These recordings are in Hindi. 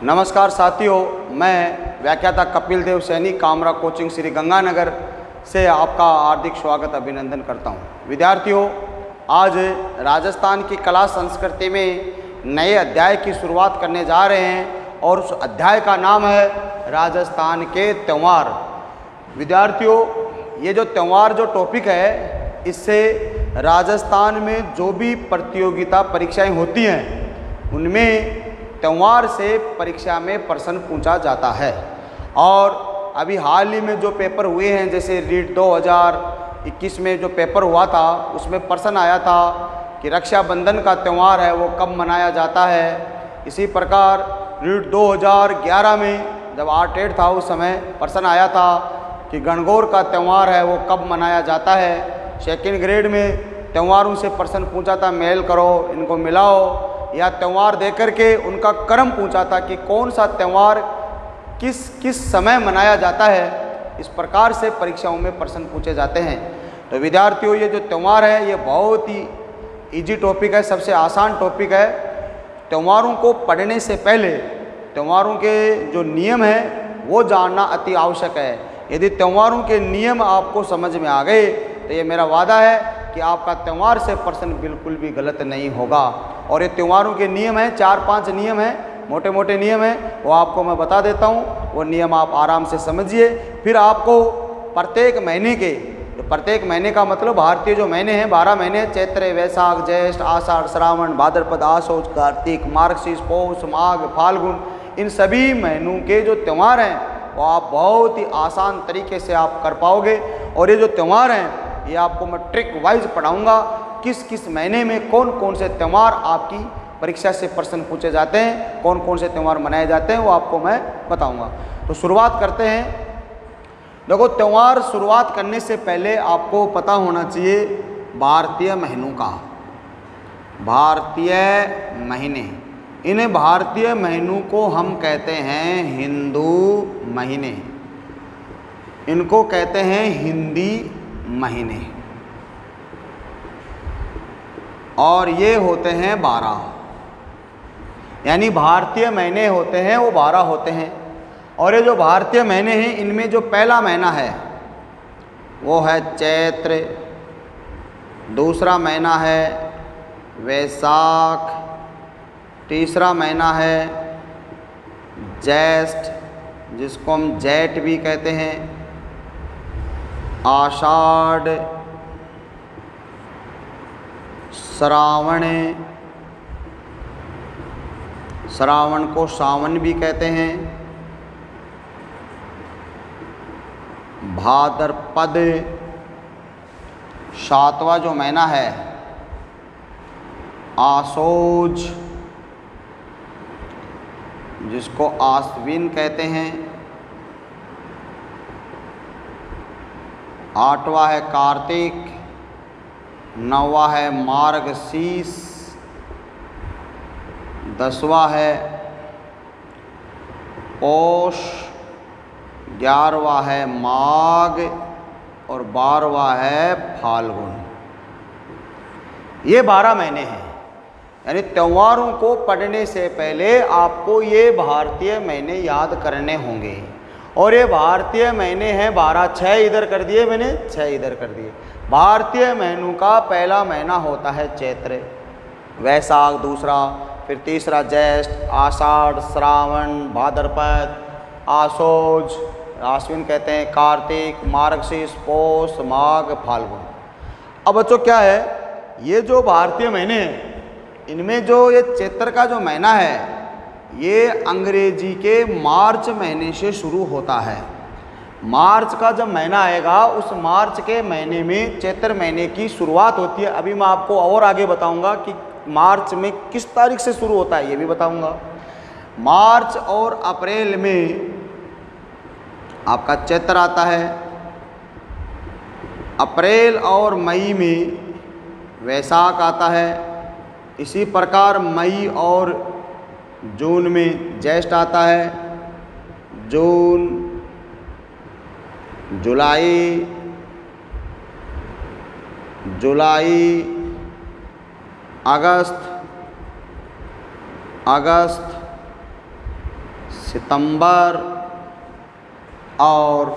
नमस्कार साथियों, मैं व्याख्याता कपिल देव सैनी कामरा कोचिंग श्री गंगानगर से आपका हार्दिक स्वागत अभिनंदन करता हूं। विद्यार्थियों, आज राजस्थान की कला संस्कृति में नए अध्याय की शुरुआत करने जा रहे हैं और उस अध्याय का नाम है राजस्थान के त्यौहार। विद्यार्थियों, ये जो त्यौहार जो टॉपिक है, इससे राजस्थान में जो भी प्रतियोगिता परीक्षाएं होती हैं उनमें त्यौहार से परीक्षा में प्रश्न पूछा जाता है। और अभी हाल ही में जो पेपर हुए हैं, जैसे रीट 2021 में जो पेपर हुआ था, उसमें प्रश्न आया था कि रक्षाबंधन का त्यौहार है वो कब मनाया जाता है। इसी प्रकार रीट 2011 में जब R-TET था उस समय प्रश्न आया था कि गणगौर का त्यौहार है वो कब मनाया जाता है। सेकेंड ग्रेड में त्योहारों से प्रश्न पूछा था, मेल करो, इनको मिलाओ, या त्यौहार दे करके उनका क्रम पूछा था कि कौन सा त्यौहार किस किस समय मनाया जाता है। इस प्रकार से परीक्षाओं में प्रश्न पूछे जाते हैं। तो विद्यार्थियों, ये जो त्यौहार है ये बहुत ही इजी टॉपिक है, सबसे आसान टॉपिक है। त्यौहारों को पढ़ने से पहले त्यौहारों के जो नियम हैं वो जानना अति आवश्यक है। यदि त्यौहारों के नियम आपको समझ में आ गए तो ये मेरा वादा है कि आपका त्यौहार से प्रश्न बिल्कुल भी गलत नहीं होगा। और ये त्योहारों के नियम हैं, 4-5 नियम हैं, मोटे मोटे नियम हैं, वो आपको मैं बता देता हूँ। वो नियम आप आराम से समझिए। फिर आपको प्रत्येक महीने का मतलब भारतीय जो महीने हैं 12 महीने, चैत्र, वैशाख, ज्येष्ठ, आषाढ़, श्रावण, भाद्रपद, आश्वयुज, कार्तिक, मार्गशीर्ष, पौष, माघ, फाल्गुन, इन सभी महीनों के जो त्यौहार हैं वो आप बहुत ही आसान तरीके से आप कर पाओगे। और ये जो त्यौहार हैं ये आपको मैं ट्रिक वाइज पढ़ाऊंगा, किस किस महीने में कौन कौन से त्यौहार आपकी परीक्षा से प्रश्न पूछे जाते हैं, कौन कौन से त्यौहार मनाए जाते हैं, वो आपको मैं बताऊंगा। तो शुरुआत करते हैं। देखो, त्यौहार शुरुआत करने से पहले आपको पता होना चाहिए भारतीय महीनों का। भारतीय महीने, इन्हें भारतीय महीनों को हम कहते हैं हिंदू महीने, इनको कहते हैं हिंदी महीने। और ये होते हैं 12, यानी भारतीय महीने होते हैं वो 12 होते हैं। और ये जो भारतीय महीने हैं इनमें जो पहला महीना है वो है चैत्र, दूसरा महीना है वैशाख, तीसरा महीना है ज्येष्ठ, जिसको हम जेठ भी कहते हैं, आषाढ़, श्रावण को सावन भी कहते हैं, भाद्रपद, सातवां जो महीना है आश्वयुज, जिसको आश्विन कहते हैं, आठवां है कार्तिक, नौवां है मार्गशीर्ष, 10वां है पौष, 11वां है माघ और 12वां है फाल्गुन। ये 12 महीने हैं। यानी त्योहारों को पढ़ने से पहले आपको ये भारतीय महीने याद करने होंगे। और ये भारतीय महीने हैं 12, 6 इधर कर दिए मैंने, 6 इधर कर दिए। भारतीय महीनों का पहला महीना होता है चैत्र, वैशाख दूसरा, फिर तीसरा ज्येष्ठ, आषाढ़, श्रावण, भाद्रपद, आश्वयुज, आश्विन कहते हैं, कार्तिक, मार्गशीर्ष, पौष, माघ, फाल्गुन। अब बच्चों क्या है, ये जो भारतीय महीने हैं इनमें जो ये चैत्र का जो महीना है ये अंग्रेजी के मार्च महीने से शुरू होता है। मार्च का जब महीना आएगा उस मार्च के महीने में चैत्र महीने की शुरुआत होती है। अभी मैं आपको और आगे बताऊंगा कि मार्च में किस तारीख से शुरू होता है, ये भी बताऊंगा। मार्च और अप्रैल में आपका चैत्र आता है, अप्रैल और मई में वैशाख आता है, इसी प्रकार मई और जून में ज्येष्ठ आता है, जून, जुलाई, अगस्त, सितंबर और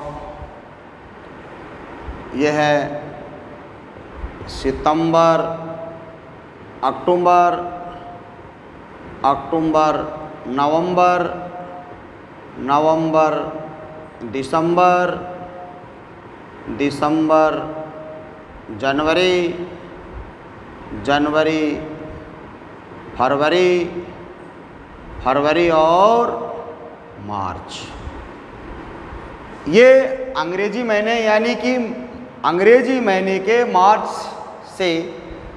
यह है सितंबर, अक्टूबर, अक्टूबर, नवंबर, नवंबर, दिसंबर, दिसंबर, जनवरी, जनवरी, फरवरी, फरवरी और मार्च। ये अंग्रेजी महीने, यानी कि अंग्रेजी महीने के मार्च से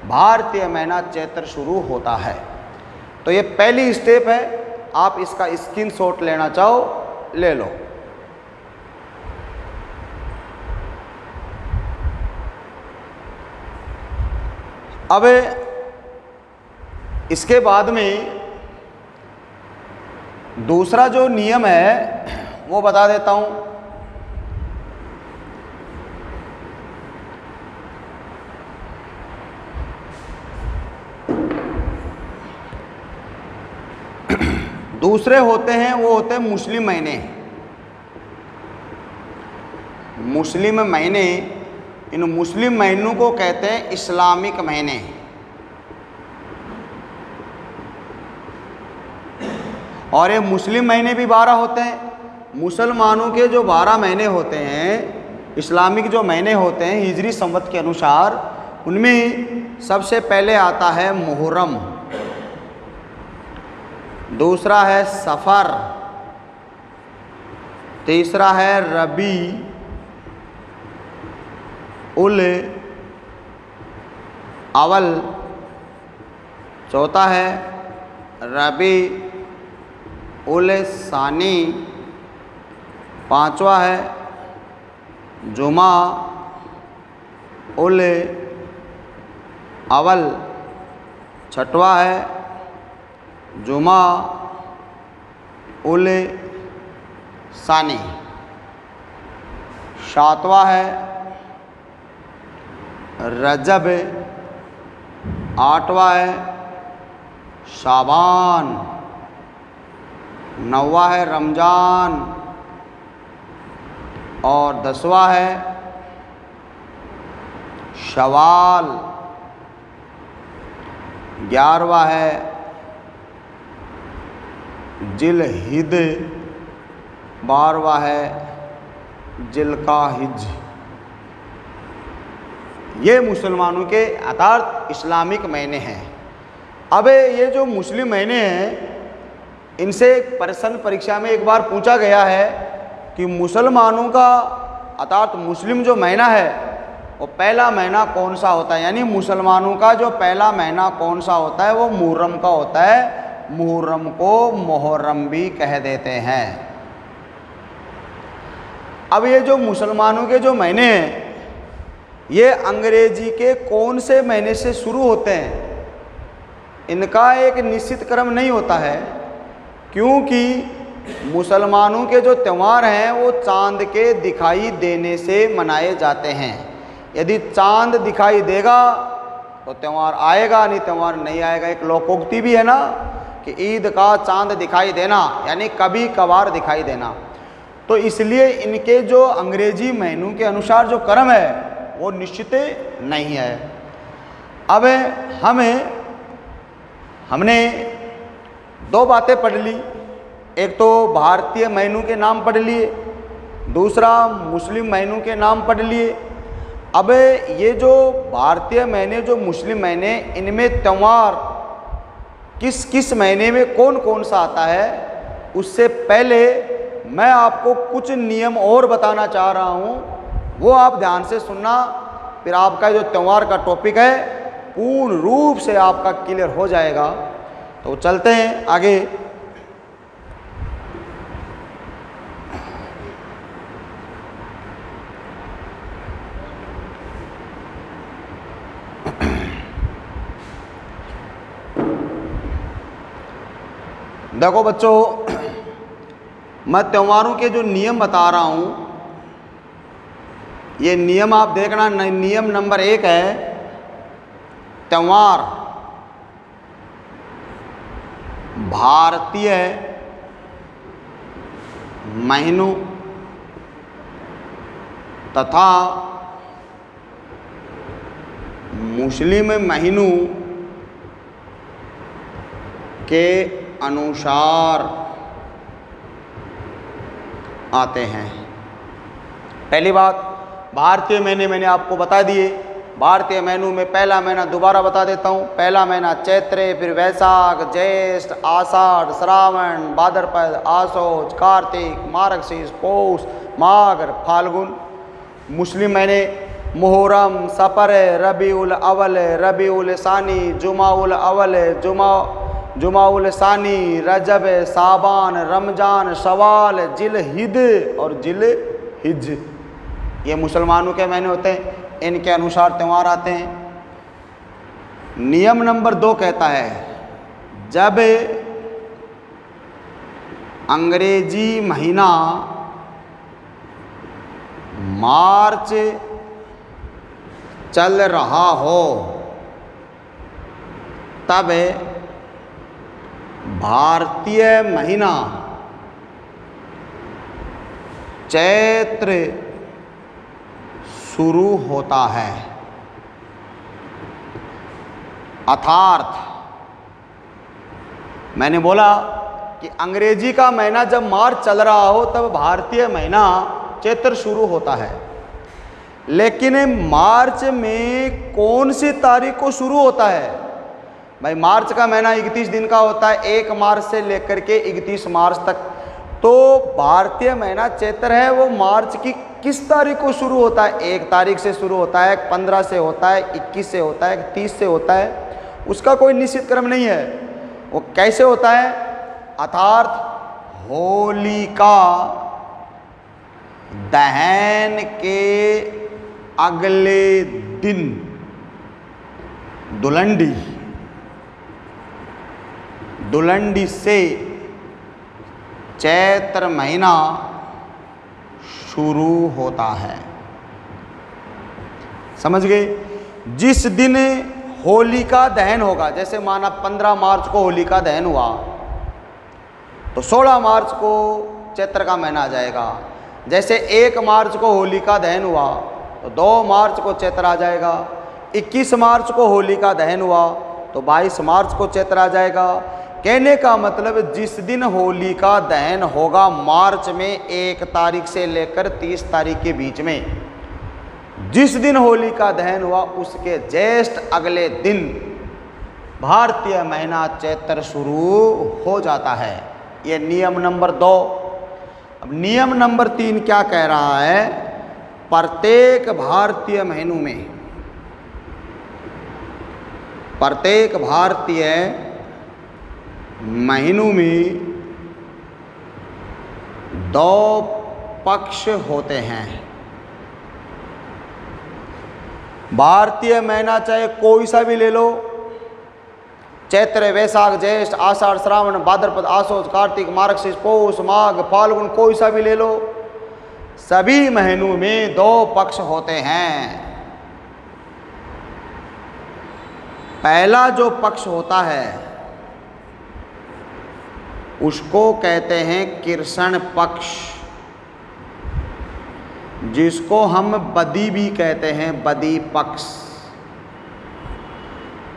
भारतीय महीना चैत्र शुरू होता है। तो ये पहली स्टेप है, आप इसका स्क्रीनशॉट लेना चाहो ले लो। अब इसके बाद में दूसरा जो नियम है वो बता देता हूं। दूसरे होते हैं, वो होते हैं मुस्लिम महीने। मुस्लिम महीने, इन मुस्लिम महीनों को कहते हैं इस्लामिक महीने। और ये मुस्लिम महीने भी 12 होते हैं। मुसलमानों के जो 12 महीने होते हैं, इस्लामिक जो महीने होते हैं हिजरी संवत के अनुसार, उनमें सबसे पहले आता है मुहर्रम, दूसरा है सफ़र, तीसरा है रबी उल अवल, चौथा है रबी उल सानी, पांचवा है जुमा उल अवल, छठवा है जुमा उल सानी, सातवां है रजब, आठवां है शाबान, नौवां है रमज़ान और 10वां है शवाल, 11वां है जिलहिद, 12वां है जिलकाहिज। ये मुसलमानों के अर्थात इस्लामिक महीने हैं। अब ये जो मुस्लिम महीने हैं, इनसे प्रश्न परीक्षा में एक बार पूछा गया है कि मुसलमानों का अर्थात मुस्लिम जो महीना है वो पहला महीना कौन सा होता है, यानी मुसलमानों का जो पहला महीना कौन सा होता है वो मुहर्रम का होता है। मुहर्रम को मुहर्रम भी कह देते हैं। अब ये जो मुसलमानों के जो महीने हैं, ये अंग्रेजी के कौन से महीने से शुरू होते हैं, इनका एक निश्चित क्रम नहीं होता है, क्योंकि मुसलमानों के जो त्यौहार हैं वो चांद के दिखाई देने से मनाए जाते हैं। यदि चांद दिखाई देगा तो त्यौहार आएगा, नहीं त्यौहार नहीं आएगा। एक लोकोक्ति भी है ना कि ईद का चांद दिखाई देना, यानी कभी कभार दिखाई देना। तो इसलिए इनके जो अंग्रेजी महीनों के अनुसार जो क्रम है वो निश्चित नहीं है। अब हमने दो बातें पढ़ ली, एक तो भारतीय महीनों के नाम पढ़ लिए, दूसरा मुस्लिम महीनों के नाम पढ़ लिए। अब ये जो भारतीय महीने, जो मुस्लिम महीने, इनमें त्यौहार किस किस महीने में कौन कौन सा आता है, उससे पहले मैं आपको कुछ नियम और बताना चाह रहा हूँ, वो आप ध्यान से सुनना। फिर आपका जो त्यौहार का टॉपिक है पूर्ण रूप से आपका क्लियर हो जाएगा। तो चलते हैं आगे। देखो बच्चों, मैं त्योहारों के जो नियम बता रहा हूँ, ये नियम आप देखना। नियम नंबर 1 है त्योहार भारतीय महीनों तथा मुस्लिम महीनों के अनुसार आते हैं। पहली बात, भारतीय महीने मैंने आपको बता दिए। भारतीय महीनों में पहला महीना दोबारा बता देता हूँ। पहला महीना चैत्र, फिर वैशाख, ज्येष्ठ, आषाढ़, श्रावण, भाद्रपद, आश्वयुज, कार्तिक, मार्गशीर्ष, पौष, माघ, फाल्गुन। मुस्लिम महीने मुहर्रम, सफर, रबीउल अव्वल, रबीउल सानी, जुमाउल अव्वल, जुमाउल सानी, रजब, साबान, रमजान, शवाल, जिलहिद और जिलहिज। ये मुसलमानों के महीने होते हैं, इनके अनुसार त्यौहार आते हैं। नियम नंबर 2 कहता है, जब अंग्रेजी महीना मार्च चल रहा हो तब भारतीय महीना चैत्र शुरू होता है। अर्थात मैंने बोला कि अंग्रेजी का महीना जब मार्च चल रहा हो तब भारतीय महीना चैत्र शुरू होता है। लेकिन मार्च में कौन सी तारीख को शुरू होता है? भाई मार्च का महीना 31 दिन का होता है, 1 मार्च से लेकर के 31 मार्च तक। तो भारतीय महीना चैत्र है, वो मार्च की किस तारीख को शुरू होता है? 1 तारीख से शुरू होता है, 15 से होता है, 21 से होता है, 30 से होता है। उसका कोई निश्चित क्रम नहीं है। वो कैसे होता है? अर्थात होलिका दहन के अगले दिन धुलंडी से चैत्र महीना शुरू होता है। समझ गए? जिस दिन होलिका दहन होगा, जैसे माना 15 मार्च को होलिका दहन हुआ तो 16 मार्च को चैत्र का महीना आ जाएगा। जैसे 1 मार्च को होलिका दहन हुआ तो 2 मार्च को चैत्र आ जाएगा। 21 मार्च को होलिका दहन हुआ तो 22 मार्च को चैत्र आ जाएगा। कहने का मतलब जिस दिन होलिका दहन होगा मार्च में 1 तारीख से लेकर 30 तारीख के बीच में, जिस दिन होलिका दहन हुआ उसके जस्ट अगले दिन भारतीय महीना चैत्र शुरू हो जाता है। ये नियम नंबर 2। अब नियम नंबर 3 क्या कह रहा है? प्रत्येक भारतीय महीनों में, प्रत्येक भारतीय महीनों में 2 पक्ष होते हैं। भारतीय महीना चाहे कोई सा भी ले लो, चैत्र, वैशाख, ज्येष्ठ, आषाढ़, श्रावण, भाद्रपद, आश्वयुज, कार्तिक, मार्गशीर्ष, पौष, माघ, फाल्गुन, कोई सा भी ले लो, सभी महीनों में 2 पक्ष होते हैं। पहला जो पक्ष होता है उसको कहते हैं कृष्ण पक्ष, जिसको हम बदी भी कहते हैं, बदी पक्ष।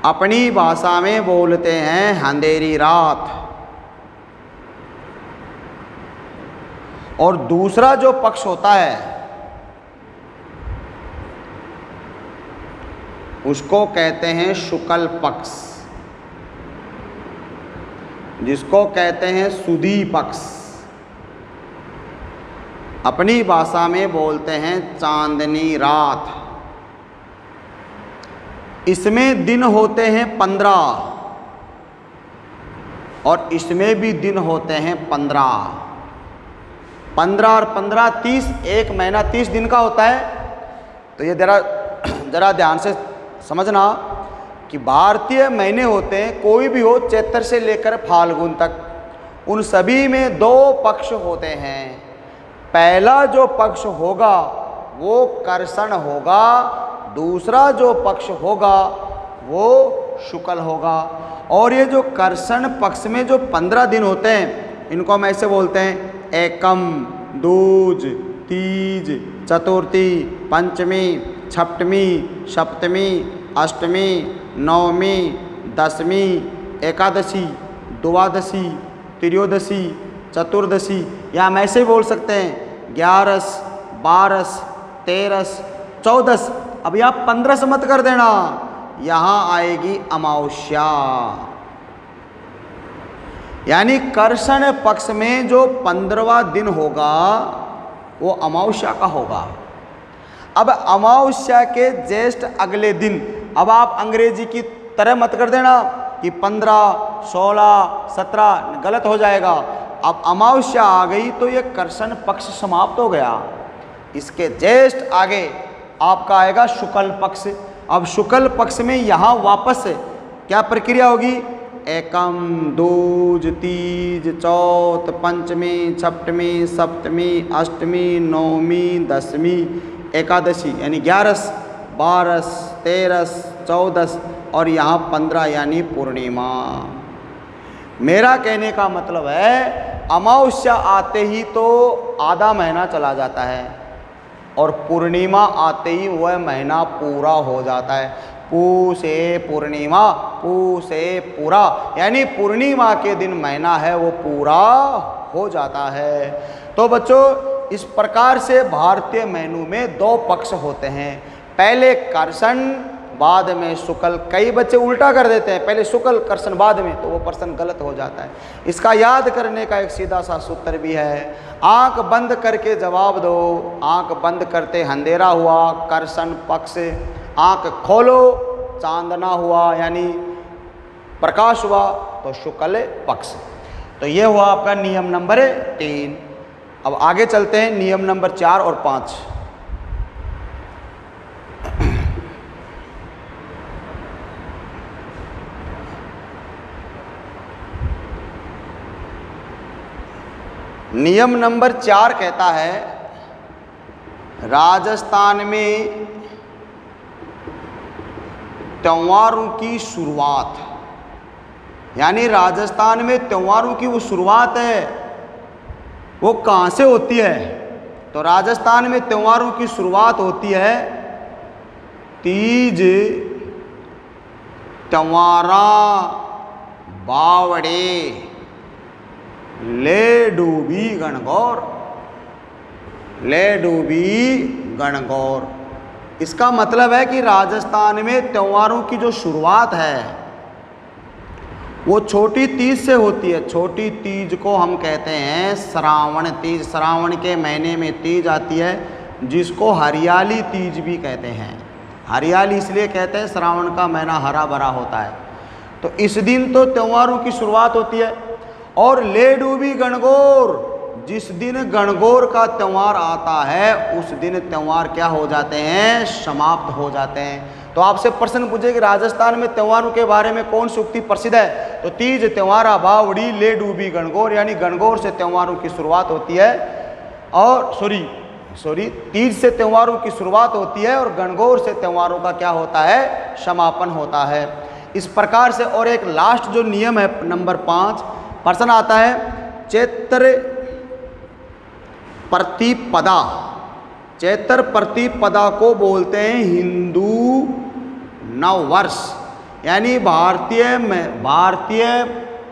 अपनी भाषा में बोलते हैं अंधेरी रात। और दूसरा जो पक्ष होता है उसको कहते हैं शुक्ल पक्ष, जिसको कहते हैं सुदी पक्ष। अपनी भाषा में बोलते हैं चांदनी रात। इसमें दिन होते हैं 15 और इसमें भी दिन होते हैं 15। 15 और 15 30, 1 महीना 30 दिन का होता है। तो ये जरा ध्यान से समझना कि भारतीय महीने होते हैं, कोई भी हो, चैत्र से लेकर फाल्गुन तक, उन सभी में 2 पक्ष होते हैं। पहला जो पक्ष होगा वो कृष्ण होगा, दूसरा जो पक्ष होगा वो शुक्ल होगा। और ये जो कृष्ण पक्ष में जो 15 दिन होते हैं इनको हम ऐसे बोलते हैं एकम, दूज, तीज, चतुर्थी, पंचमी, छठवीं, सप्तमी, अष्टमी, नवमी, दसवीं, एकादशी, द्वादशी, त्रयोदशी, चतुर्दशी, या हम ऐसे बोल सकते हैं 11, 12, 13, 14। अब यहाँ 15 मत कर देना, यहाँ आएगी अमावस्या। यानी कर्षण पक्ष में जो 15वां दिन होगा वो अमावस्या का होगा। अब अमावस्या के जस्ट अगले दिन, अब आप अंग्रेजी की तरह मत कर देना कि 15, 16, 17, गलत हो जाएगा। अब अमावस्या आ गई तो ये कर्षण पक्ष समाप्त हो गया। इसके जस्ट आगे आपका आएगा शुक्ल पक्ष। अब शुक्ल पक्ष में यहाँ वापस क्या प्रक्रिया होगी? एकम, दूज, तीज, चौथ, पंचमी, छठवीं, सप्तमी, अष्टमी, नवमी, दसवीं, एकादशी, यानी 11, 12, 13, 14 और यहाँ 15 यानी पूर्णिमा। मेरा कहने का मतलब है अमावस्या आते ही तो आधा महीना चला जाता है और पूर्णिमा आते ही वह महीना पूरा हो जाता है। पू से पूर्णिमा, पू से पूरा, यानी पूर्णिमा के दिन महीना है वो पूरा हो जाता है। तो बच्चों इस प्रकार से भारतीय महीनों में 2 पक्ष होते हैं, पहले कर्षण बाद में शुक्ल। कई बच्चे उल्टा कर देते हैं, पहले शुक्ल कर्षण बाद में, तो वो प्रश्न गलत हो जाता है। इसका याद करने का एक सीधा सा सूत्र भी है, आंख बंद करके जवाब दो। आंख बंद करते अंधेरा हुआ कर्षण पक्ष, आंख खोलो चांदना हुआ यानी प्रकाश हुआ तो शुक्ल पक्ष। तो ये हुआ आपका नियम नंबर 3। अब आगे चलते हैं नियम नंबर 4 और 5। नियम नंबर 4 कहता है राजस्थान में त्योहारों की शुरुआत, यानी राजस्थान में त्योहारों की वो शुरुआत है वो कहाँ से होती है? तो राजस्थान में त्योहारों की शुरुआत होती है तीज, त्योहारा, बावड़े, ले डूबी गणगौर, ले डूबी गणगौर। इसका मतलब है कि राजस्थान में त्योहारों की जो शुरुआत है वो छोटी तीज से होती है। छोटी तीज को हम कहते हैं श्रावण तीज। श्रावण के महीने में तीज आती है जिसको हरियाली तीज भी कहते हैं। हरियाली इसलिए कहते हैं श्रावण का महीना हरा भरा होता है, तो इस दिन तो त्योहारों की शुरुआत होती है। और ले डूबी गणगौर, जिस दिन गणगौर का त्यौहार आता है उस दिन त्यौहार क्या हो जाते हैं? समाप्त हो जाते हैं। तो आपसे प्रश्न पूछे कि राजस्थान में त्योहारों के बारे में कौन सी उक्ति प्रसिद्ध है? तो तीज, त्योहारा, बावड़ी, ले डूबी गणगौर, यानी गणगौर से त्योहारों की शुरुआत होती है और तीज से त्योहारों की शुरुआत होती है और गणगौर से त्योहारों का क्या होता है? समापन होता है। इस प्रकार से। और एक लास्ट जो नियम है नंबर 5, प्रश्न आता है चैत्र प्रतिपदा। चैत्र प्रतिपदा को बोलते हैं हिंदू नववर्ष, यानी भारतीय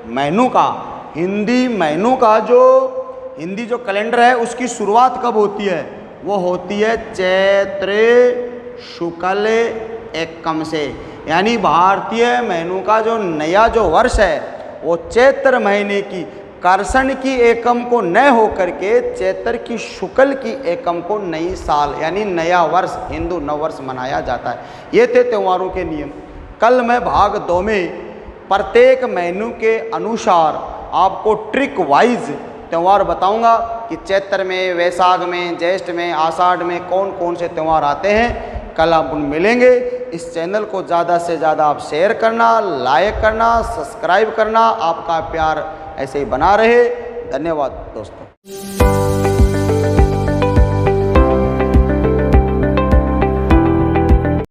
महीनों का, हिंदी महीनों का जो हिंदी जो कैलेंडर है उसकी शुरुआत कब होती है? वो होती है चैत्र शुक्ल एकम से। यानी भारतीय महीनों का जो नया जो वर्ष है वो चैत्र महीने की कर्षण की एकम को न होकर के चैत्र की शुक्ल की एकम को नई साल यानी नया वर्ष हिंदू नववर्ष मनाया जाता है। ये थे त्योहारों के नियम। कल मैं भाग 2 में प्रत्येक महीनों के अनुसार आपको ट्रिक वाइज त्यौहार बताऊंगा कि चैत्र में, वैशाख में, ज्येष्ठ में, आषाढ़ में कौन कौन से त्यौहार आते हैं। कल आप मिलेंगे। इस चैनल को ज़्यादा से ज़्यादा आप शेयर करना, लाइक करना, सब्सक्राइब करना। आपका प्यार ऐसे ही बना रहे। धन्यवाद दोस्तों।